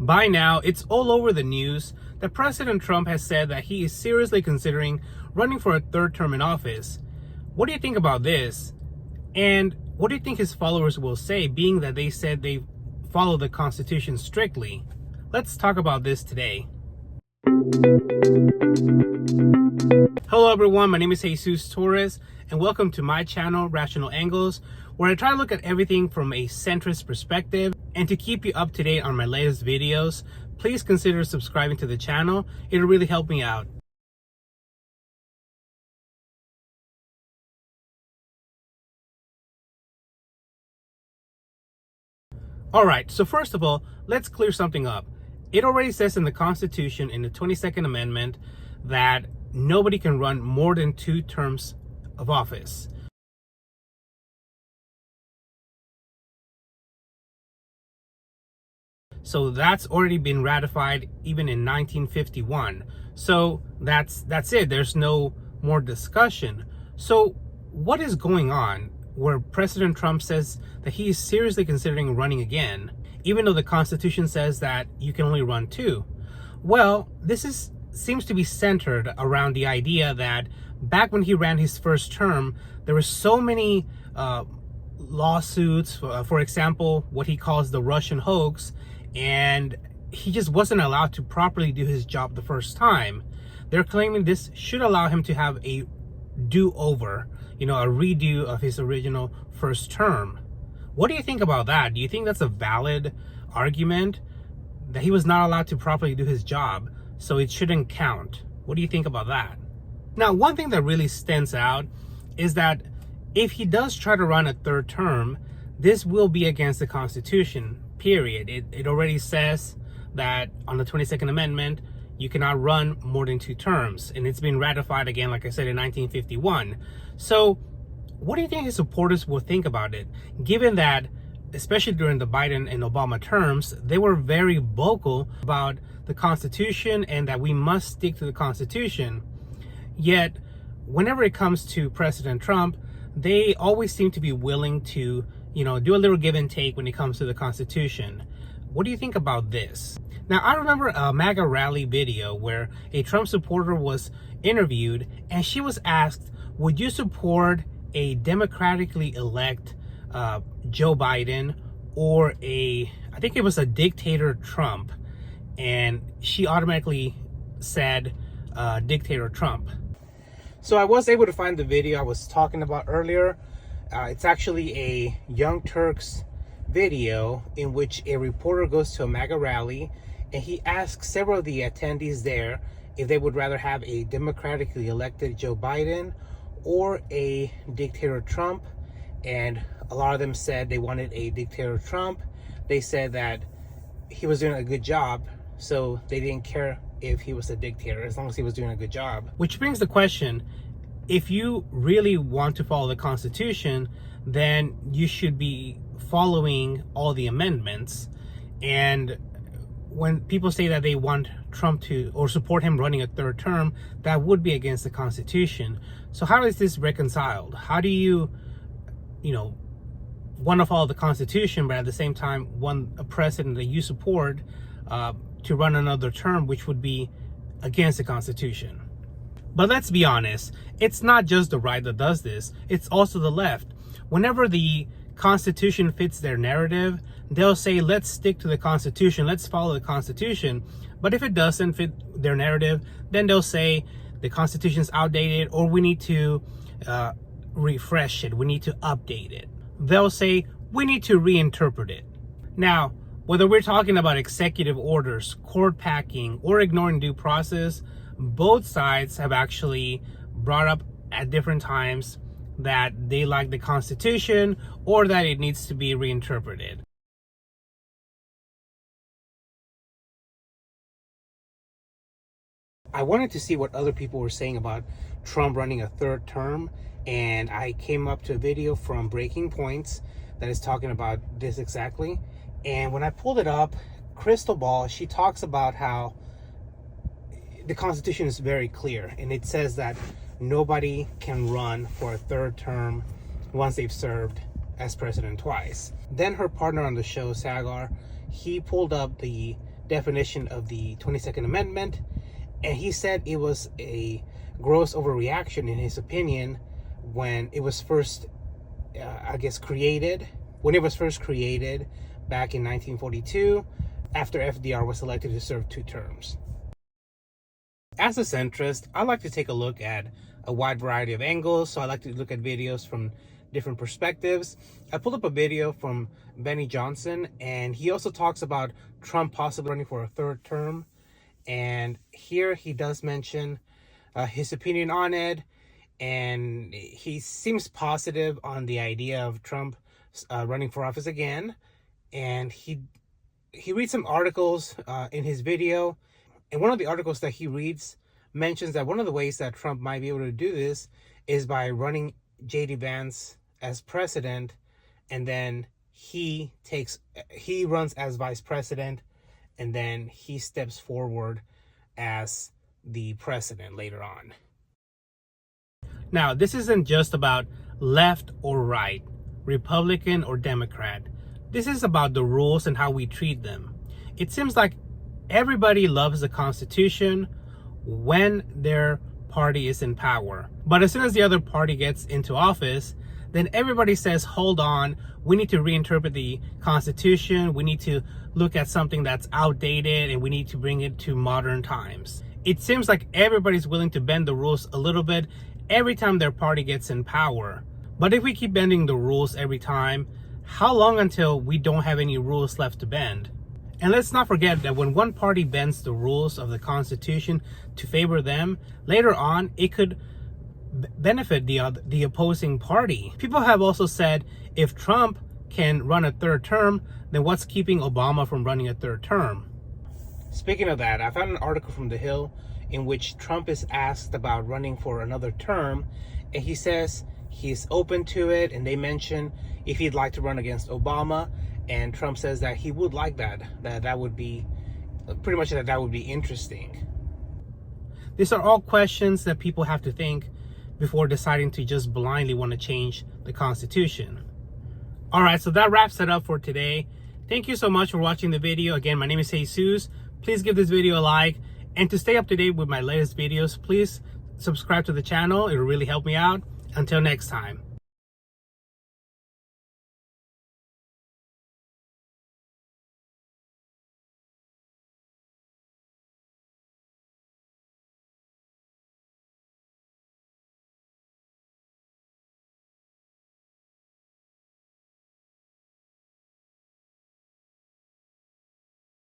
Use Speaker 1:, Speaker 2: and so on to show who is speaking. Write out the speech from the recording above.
Speaker 1: By now, it's all over the news that President Trump has said that he is seriously considering running for a third term in office. What do you think about this? And what do you think his followers will say, being that they said they follow the Constitution strictly? Let's talk about this today. Hello everyone, my name is Jesus Torres, and welcome to my channel, Rational Angles, where I try to look at everything from a centrist perspective. And to keep you up to date on my latest videos, please consider subscribing to the channel. It'll really help me out. Alright, so first of all, let's clear something up. It already says in the Constitution, in the 22nd Amendment, that nobody can run more than 2 terms of office. So that's already been ratified even in 1951. So that's it. There's no more discussion. So what is going on where President Trump says that he is seriously considering running again, even though the Constitution says that you can only run 2? Well, this seems to be centered around the idea that back when he ran his first term, there were so many lawsuits, for example, what he calls the Russian hoax, and he just wasn't allowed to properly do his job the first time. They're claiming this should allow him to have a do-over, a redo of his original first term. What do you think about that? Do you think that's a valid argument, that he was not allowed to properly do his job, so it shouldn't count? What do you think about that? Now, one thing that really stands out is that if he does try to run a third term, this will be against the Constitution, period. It already says that on the 22nd Amendment, you cannot run more than 2 terms. And it's been ratified again, like I said, in 1951. So what do you think his supporters will think about it? Given that, especially during the Biden and Obama terms, they were very vocal about the Constitution and that we must stick to the Constitution. Yet, whenever it comes to President Trump, they always seem to be willing to, do a little give and take when it comes to the Constitution. What do you think about this? Now, I remember a MAGA rally video where a Trump supporter was interviewed and she was asked, would you support a democratically elect Joe Biden or I think it was a dictator Trump? And she automatically said dictator Trump. So I was able to find the video I was talking about earlier. It's actually a Young Turks video in which a reporter goes to a MAGA rally and he asks several of the attendees there if they would rather have a democratically elected Joe Biden or a dictator Trump. And a lot of them said they wanted a dictator Trump. They said that he was doing a good job, so they didn't care if he was a dictator as long as he was doing a good job. Which brings the question, if you really want to follow the Constitution, then you should be following all the amendments. And when people say that they want Trump to, or support him running a third term, that would be against the Constitution. So how is this reconciled? How do you, want to follow the Constitution, but at the same time want a president that you support to run another term, which would be against the Constitution? But let's be honest, it's not just the right that does this, it's also the left. Whenever the Constitution fits their narrative, they'll say, let's stick to the Constitution, let's follow the Constitution. But if it doesn't fit their narrative, then they'll say the Constitution's outdated, or we need to refresh it, we need to update it. They'll say, we need to reinterpret it. Now, whether we're talking about executive orders, court packing, or ignoring due process, both sides have actually brought up at different times that they like the Constitution or that it needs to be reinterpreted. I wanted to see what other people were saying about Trump running a third term, and I came up to a video from Breaking Points that is talking about this exactly. And when I pulled it up, Crystal Ball, she talks about how the Constitution is very clear, and it says that nobody can run for a third term once they've served as president twice. Then her partner on the show, Sagar, he pulled up the definition of the 22nd Amendment, and he said it was a gross overreaction in his opinion when it was first, created. When it was first created back in 1942, after FDR was elected to serve 2 terms. As a centrist, I like to take a look at a wide variety of angles, so I like to look at videos from different perspectives. I pulled up a video from Benny Johnson, and he also talks about Trump possibly running for a 3rd term. And here he does mention his opinion on it, and he seems positive on the idea of Trump running for office again. And he reads some articles in his video, and one of the articles that he reads mentions that one of the ways that Trump might be able to do this is by running J.D. Vance as president, and then he runs as vice president, and then he steps forward as the president later on. Now, this isn't just about left or right, Republican or Democrat. This is about the rules and how we treat them. It seems like everybody loves the Constitution when their party is in power. But as soon as the other party gets into office, then everybody says, hold on, we need to reinterpret the Constitution. We need to look at something that's outdated, and we need to bring it to modern times. It seems like everybody's willing to bend the rules a little bit every time their party gets in power. But if we keep bending the rules every time, how long until we don't have any rules left to bend? And let's not forget that when one party bends the rules of the Constitution to favor them, later on it could benefit the opposing party. People have also said, if Trump can run a 3rd term, then what's keeping Obama from running a 3rd term? Speaking of that, I found an article from The Hill in which Trump is asked about running for another term, and he says he's open to it, and they mention if he'd like to run against Obama, and Trump says that he would like that would be pretty much that would be interesting. These are all questions that people have to think before deciding to just blindly want to change the Constitution. All right, so that wraps it up for today. Thank you so much for watching the video. Again, my name is Jesus. Please give this video a like, and to stay up to date with my latest videos, please subscribe to the channel. It will really help me out. Until next time.